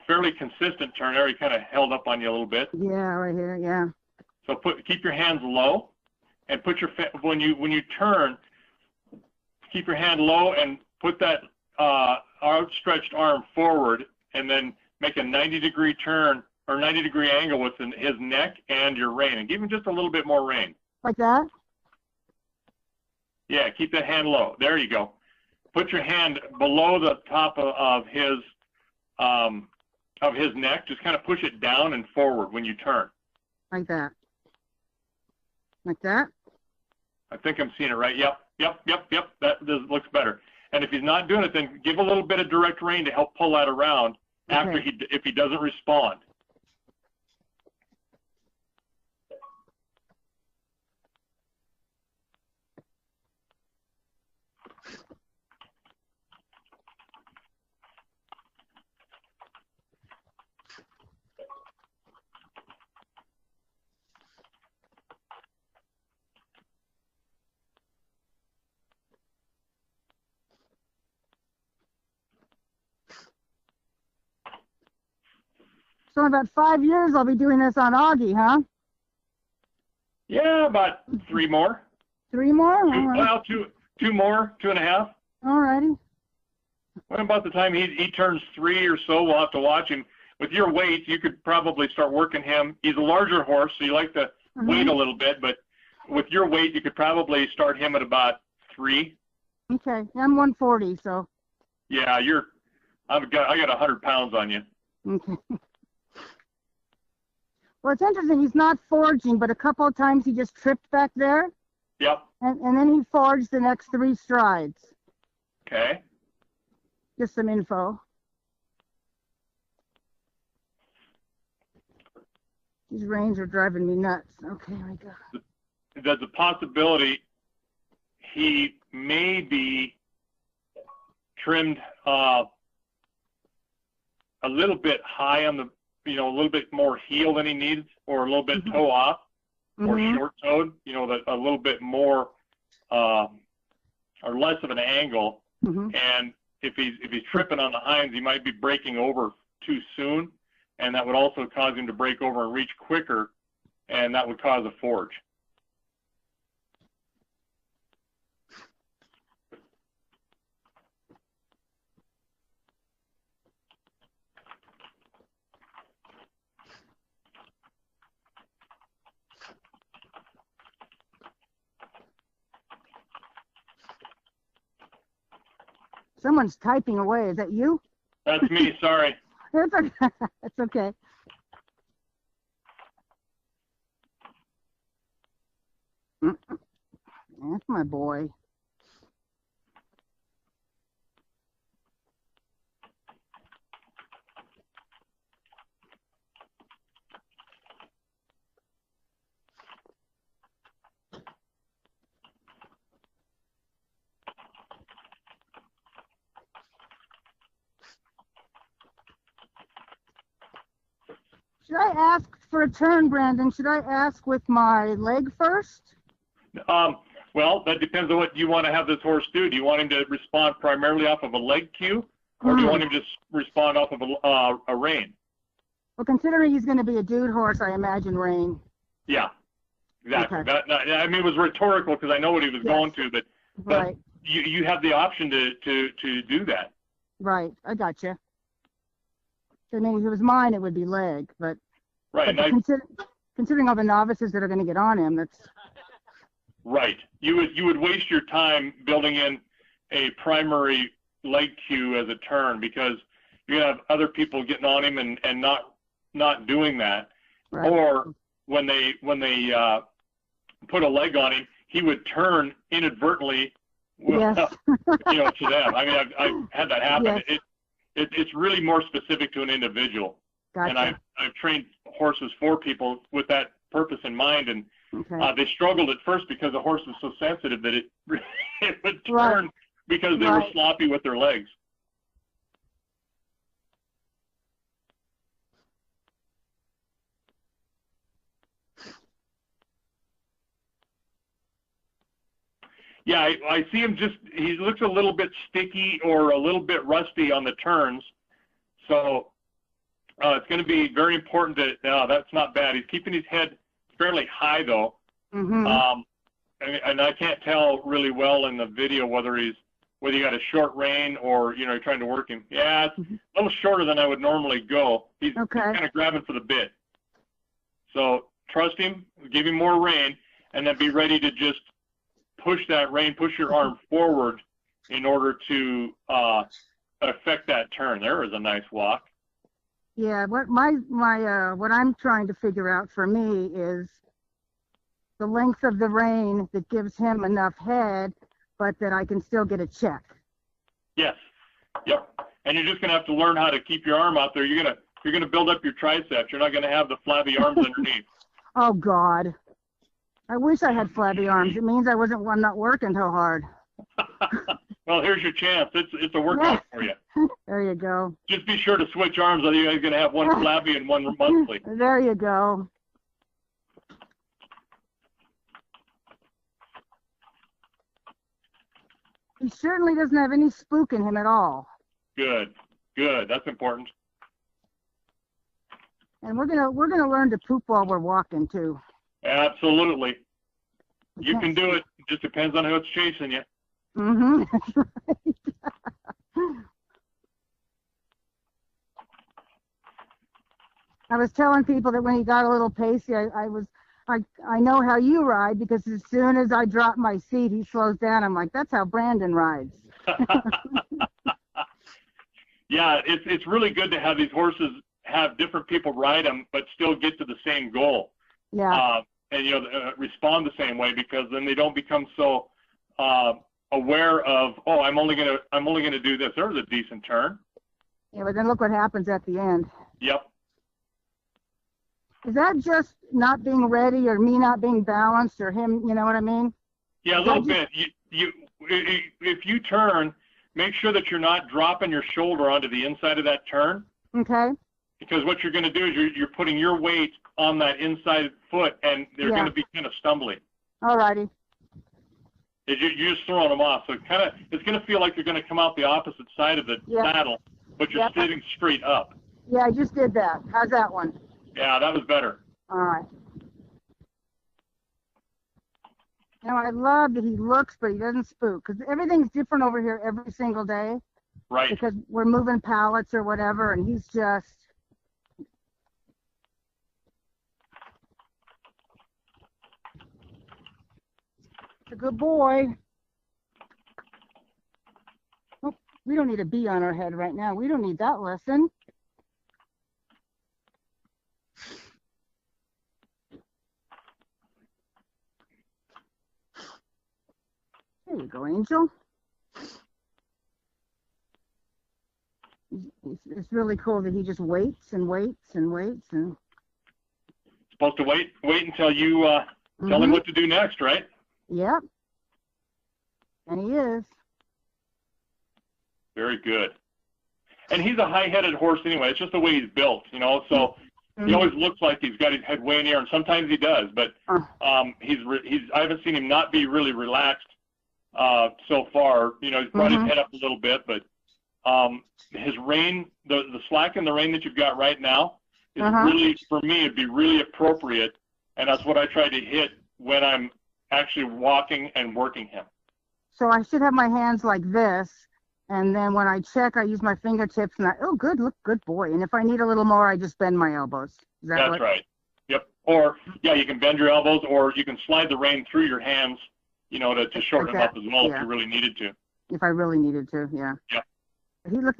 fairly consistent turn there. He kind of held up on you a little bit.
Yeah, right here. Yeah.
So keep your hands low, and put your when you turn, keep your hand low and put that outstretched arm forward, and then make a 90-degree turn or 90-degree angle with his neck and your rein, and give him just a little bit more rein.
Like that?
Yeah, keep that hand low. There you go. Put your hand below the top of his neck. Just kind of push it down and forward when you turn.
Like that. Like that?
I think I'm seeing it right. Yep. That looks better. And if he's not doing it, then give a little bit of direct rein to help pull that around after if he doesn't respond.
So in about 5 years, I'll be doing this on Augie, huh?
Yeah, about 3 more.
3 more? All right.
Well, two more, 2.5.
All righty.
Well, about the time he turns 3 or so, we'll have to watch him. With your weight, you could probably start working him. He's a larger horse, so you like to wait a little bit, but with your weight, you could probably start him at about 3.
Okay, I'm 140, so.
Yeah, I got 100 pounds on you.
Okay. Well, it's interesting. He's not forging, but a couple of times he just tripped back there.
Yep.
And then he forged the next 3 strides.
Okay.
Just some info. These reins are driving me nuts. Okay, here we go.
There's a possibility he may be trimmed a little bit high on the, a little bit more heel than he needs, or a little bit toe off, or short-toed, a little bit more or less of an angle. And if he's tripping on the hinds, he might be breaking over too soon, and that would also cause him to break over and reach quicker, and that would cause a forge.
Someone's typing away. Is that you?
That's me. Sorry.
It's okay. It's okay. That's my boy. Should I ask for a turn, Brandon? Should I ask with my leg first?
Well, that depends on what you want to have this horse do. Do you want him to respond primarily off of a leg cue, or do you want him to respond off of a rein?
Well, considering he's going to be a dude horse, I imagine rein.
Yeah, exactly.
Okay.
I mean, it was rhetorical because I know what he was going to, but
Right.
you have the option to do that.
Right, I gotcha. I mean, if it was mine, it would be leg, but
Right.
Considering all the novices that are going to get on him, that's
right. You would waste your time building in a primary leg cue as a turn, because you're gonna have other people getting on him and not doing that.
right.
Or when they put a leg on him, he would turn inadvertently.
Yes.
To them. I mean, I've had that happen.
Yes.
It's really more specific to an individual.
Gotcha.
And I've trained horses for people with that purpose in mind, and
Okay.
they struggled at first because the horse was so sensitive that it would turn
Right.
because they were sloppy with their legs. Yeah, I see him he looks a little bit sticky or a little bit rusty on the turns. So it's going to be very important that's not bad. He's keeping his head fairly high though. And I can't tell really well in the video whether he got a short rein or, you're trying to work him. Yeah, it's a little shorter than I would normally go. He's kind of grabbing for the bit. So trust him, give him more rein, and then be ready to just push that rein, push your arm forward in order to affect that turn. There is a nice walk.
Yeah, what what I'm trying to figure out for me is the length of the rein that gives him enough head, but that I can still get a check.
Yes. Yep. And you're just going to have to learn how to keep your arm out there. You're going to build up your triceps. You're not going to have the flabby arms underneath.
Oh God. I wish I had flabby arms. It means I'm not working so hard.
Well, here's your chance. It's a workout for you.
There you go.
Just be sure to switch arms. Otherwise, you're going to have one flabby and one monthly.
There you go. He certainly doesn't have any spook in him at all.
Good. Good. That's important.
And we're gonna learn to poop while we're walking too.
Absolutely. You can do it. It just depends on who's chasing you.
Mm-hmm. That's right. I was telling people that when he got a little pacey, I know how you ride, because as soon as I drop my seat, he slows down. I'm like, that's how Brandon rides.
Yeah, it's really good to have these horses have different people ride them, but still get to the same goal.
Yeah.
And respond the same way, because then they don't become so aware of, oh, I'm only gonna do this. There's a decent turn.
Yeah, but then look what happens at the end.
Yep.
Is that just not being ready, or me not being balanced, or him? You know what I mean?
Yeah, a little bit. If you turn, make sure that you're not dropping your shoulder onto the inside of that turn.
Okay.
Because what you're going to do is you're putting your weight on that inside foot, and they're going to be kind of stumbling.
All righty.
You're just throwing them off. So it's going to feel like you're going to come out the opposite side of the saddle, but you're sitting straight up.
Yeah, I just did that. How's that one?
Yeah, that was better.
All right. Now, I love that he looks, but he doesn't spook, because everything's different over here every single day.
Right.
Because we're moving pallets or whatever, and he's just... It's a good boy. Oh, we don't need a bee on our head right now. We don't need that lesson. There you go, Angel. It's really cool that he just waits and waits and waits and...
Supposed to wait until you tell him what to do next, right?
Yep. And he is.
Very good. And he's a high-headed horse anyway. It's just the way he's built, so he always looks like he's got his head way in the air, and sometimes he does, but I haven't seen him not be really relaxed so far. He's brought his head up a little bit, but his rein, the slack in the rein that you've got right now is really, for me, it'd be really appropriate, and that's what I try to hit when I'm actually walking and working him.
So I should have my hands like this, and then when I check, I use my fingertips, and good boy. And if I need a little more, I just bend my elbows.
That's right. Yep. Or, you can bend your elbows, or you can slide the rein through your hands, to shorten them up as well if you really needed to.
If I really needed to, yeah.
Yep.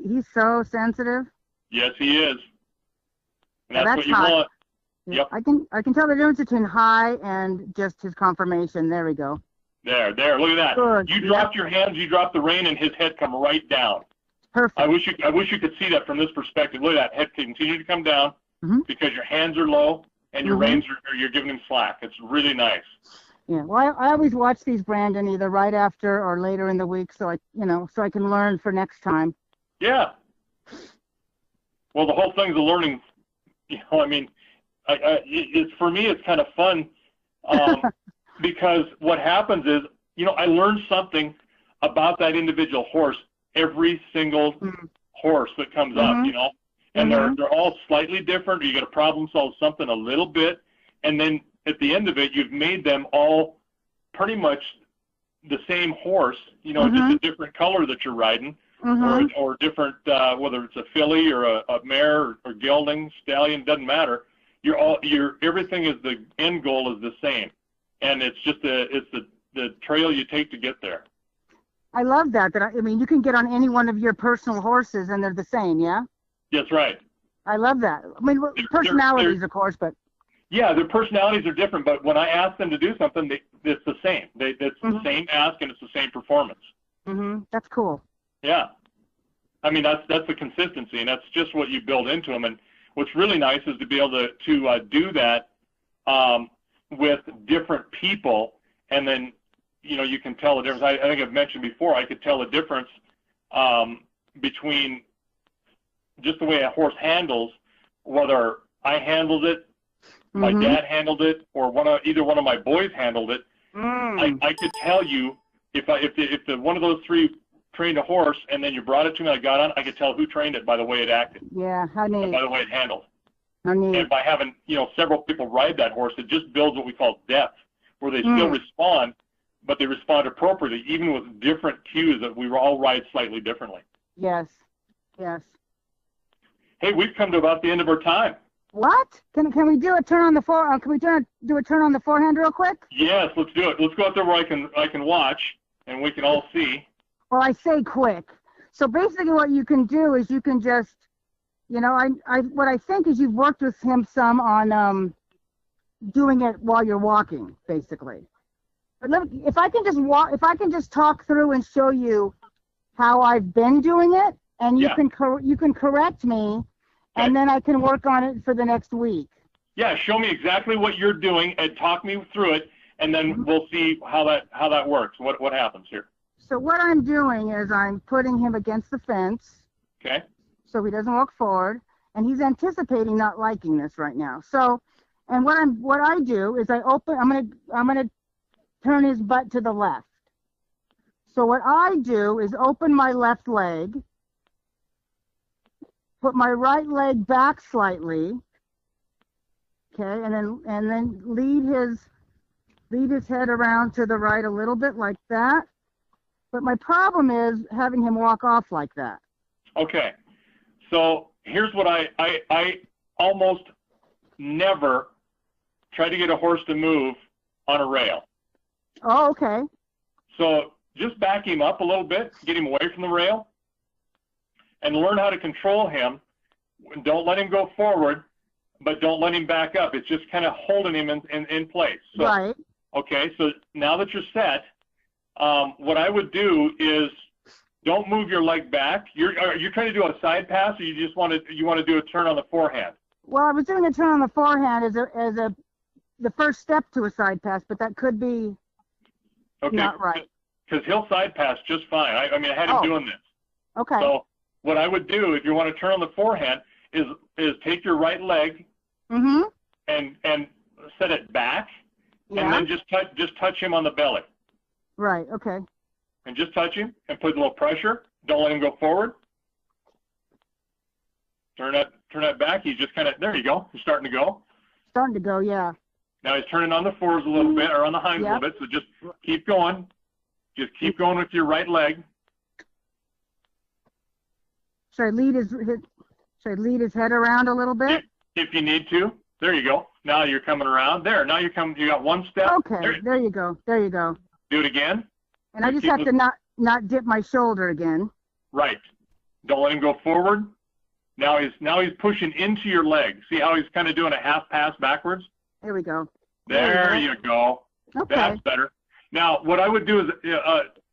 He's so sensitive.
Yes, he is. And that's what you
high.
want.
Yeah,
Yep.
I can tell the difference between high and just his conformation. There we go.
There, look at that.
Good.
You dropped your hands, you dropped the rein, and his head come right down.
Perfect.
I wish you could see that from this perspective. Look at that. Head continue to come down because your hands are low and your reins you're giving him slack. It's really nice.
Yeah. Well, I always watch these, Brandon, either right after or later in the week, so I can learn for next time.
Yeah. Well, the whole thing's a learning. It's for me, it's kind of fun. Because what happens is, I learn something about that individual horse every single horse that comes up, and they're all slightly different. You got to problem solve something a little bit, and then at the end of it, you've made them all pretty much the same horse, just a different color that you're riding, or different, whether it's a filly or a mare or gelding, stallion, doesn't matter. Everything is, the end goal is the same. And it's just the trail you take to get there.
I love that. You can get on any one of your personal horses and they're the same, yeah?
That's right.
I love that. Personalities, of course, but... Yeah,
their personalities are different, but when I ask them to do something, it's the same. It's the same ask and it's the same performance.
That's cool.
Yeah. That's the consistency, and that's just what you build into them. And what's really nice is to be able to do that with different people, and then you can tell the difference. I think I've mentioned before, I could tell the difference between just the way a horse handles, whether I handled it, my dad handled it, or either one of my boys handled it. I could tell you if the one of those three trained a horse and then you brought it to me, I got on, I could tell who trained it by the way it acted.
Yeah, how neat.
By the way it handled. And by having, several people ride that horse, it just builds what we call depth, where they still respond, but they respond appropriately, even with different cues that we all ride slightly differently.
Yes. Yes.
Hey, we've come to about the end of our time.
What? Can we do a turn on the can we do a turn on the forehand real quick?
Yes, let's do it. Let's go out there where I can watch and we can all see.
Well, I say quick. So basically what you can do is you can just, what I think is you've worked with him some on doing it while you're walking, basically. But if I can just talk through and show you how I've been doing it, and you can correct me, and then I can work on it for the next week.
Yeah, show me exactly what you're doing and talk me through it, and then we'll see how that works. What happens here?
So what I'm doing is I'm putting him against the fence.
Okay.
So he doesn't walk forward, and he's anticipating not liking this right now. So, and what I do is I'm gonna turn his butt to the left. So what I do is open my left leg, put my right leg back slightly, okay, and then lead his head around to the right a little bit like that. But my problem is having him walk off like that.
Okay. So here's what I almost never try to get a horse to move on a rail.
Oh, okay.
So just back him up a little bit, get him away from the rail, and learn how to control him. Don't let him go forward, but don't let him back up. It's just kind of holding him in place. So,
right.
Okay, so now that you're set, what I would do is don't move your leg back. Are you trying to do a side pass, or you just want to do a turn on the forehand?
Well, I was doing a turn on the forehand as the first step to a side pass, but that could be not right.
Because he'll side pass just fine. I mean, I had him doing this.
Okay.
So what I would do if you want to turn on the forehand is take your right leg and set it back, and then just touch him on the belly.
Right. Okay.
And just touch him and put a little pressure. Don't let him go forward. Turn that back. He's just kind of, there you go. He's starting to go.
Starting to go, yeah.
Now he's turning on the forwards a little bit, or on the hinds a little bit. So just keep going. Just keep going with your right leg.
Should I lead his head around a little bit?
If you need to. There you go. Now you're coming around. There. Now you got one step.
Okay. There you go. There you go.
Do it again.
And I just have to not dip my shoulder again.
Right. Don't let him go forward. Now he's pushing into your leg. See how he's kind of doing a half pass backwards?
There we go.
There you go.
Okay.
That's better. Now what I would do is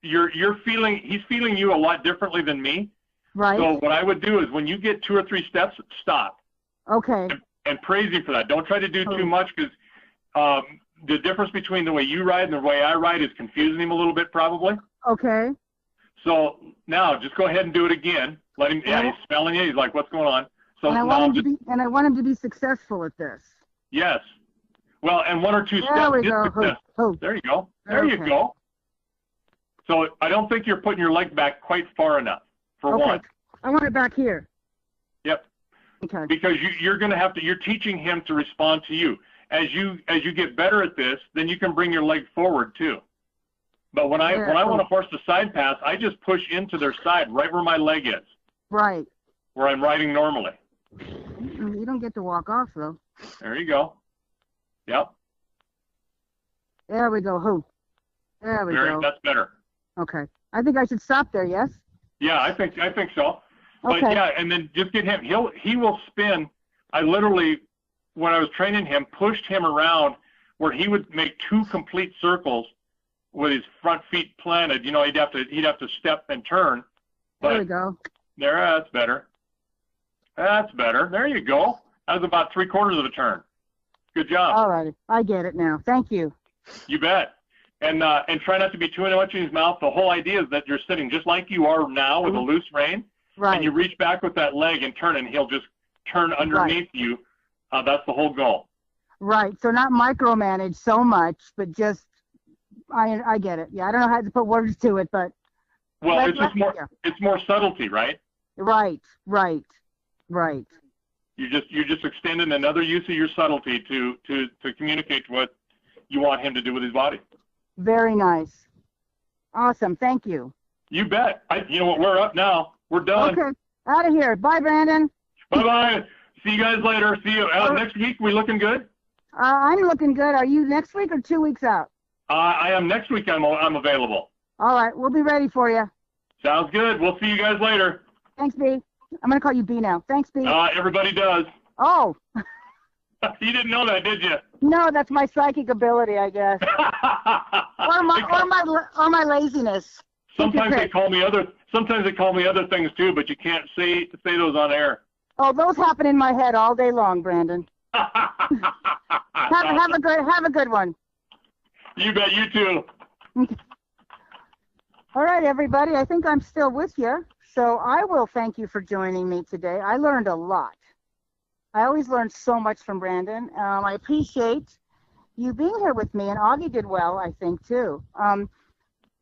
he's feeling you a lot differently than me.
Right.
So what I would do is when you get 2 or 3 steps, stop.
Okay.
And praise him for that. Don't try to do too much, because the difference between the way you ride and the way I ride is confusing him a little bit, probably.
Okay.
So now just go ahead and do it again. Let him. Yeah, he's smelling you. He's like, "What's going on?" So
and I want him to be successful at this.
Yes. Well, and 1 or 2 steps.
There we go.
There you go. There you go. So I don't think you're putting your leg back quite far enough. For one.
I want it back here.
Yep.
Okay.
Because you're going to have to. You're teaching him to respond to you. As you get better at this, then you can bring your leg forward too. But when I want a horse to side pass, I just push into their side right where my leg is.
Right.
Where I'm riding normally.
You don't get to walk off though.
There you go. Yep.
There we go. There we go.
That's better.
Okay. I think I should stop there. Yes.
Yeah, I think so. But
okay.
Yeah, and then just get him. He will spin. I literally, when I was training him, pushed him around where he would make 2 complete circles with his front feet planted. He'd have to step and turn. But
there we go.
That's better. That's better. There you go. That was about 3/4 of a turn. Good job.
All right. I get it now. Thank you.
You bet. And try not to be too much in his mouth. The whole idea is that you're sitting just like you are now with a loose rein.
Right.
And you reach back with that leg and turn, and he'll just turn underneath you. That's the whole goal.
Right. So not micromanage so much, but just I get it. Yeah. I don't know how to put words to it, but.
Well, it's more subtlety, right?
Right.
You're just extending another use of your subtlety to communicate what you want him to do with his body.
Very nice. Awesome. Thank you.
You bet. You know what? We're up now. We're done.
Okay. Out of here. Bye, Brandon.
Bye-bye. See you guys later. See you next week. We looking good?
I'm looking good. Are you next week or 2 weeks out?
I am next week. I'm available.
All right. We'll be ready for you.
Sounds good. We'll see you guys later.
Thanks, B. I'm going to call you B now. Thanks, B.
Everybody does.
Oh.
You didn't know that, did you?
No, that's my psychic ability, I guess. or my laziness.
Sometimes they call me other things too, but you can't say those on air.
Oh, those happen in my head all day long, Brandon. have a good one.
You bet. You too.
All right, everybody. I think I'm still with you. So I will thank you for joining me today. I learned a lot. I always learn so much from Brandon. I appreciate you being here with me, and Augie did well, I think, too.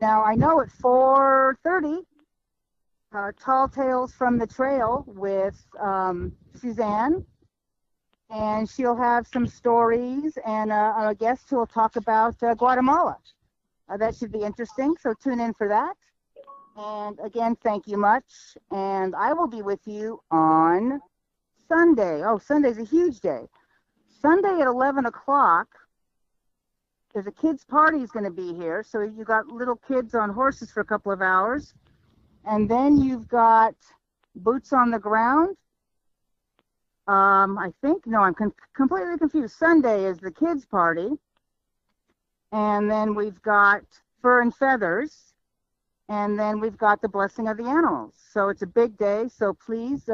Now, I know at 4:30, Tall Tales from the Trail with Suzanne, and she'll have some stories and a guest who will talk about Guatemala. That should be interesting, so tune in for that. And again, thank you much, and I will be with you on Sunday. Oh, Sunday's a huge day. Sunday at 11 o'clock, there's a kids' party going to be here. So you got little kids on horses for a couple of hours. And then you've got boots on the ground. I think, no, I'm completely confused. Sunday is the kids' party. And then we've got fur and feathers. And then we've got the blessing of the animals. So it's a big day. So please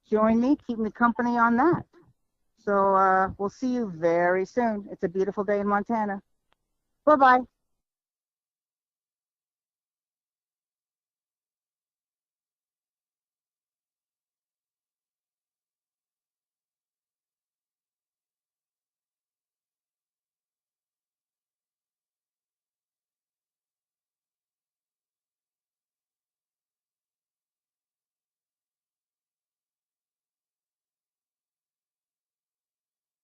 join me, keep me company on that. So we'll see you very soon. It's a beautiful day in Montana. Bye-bye.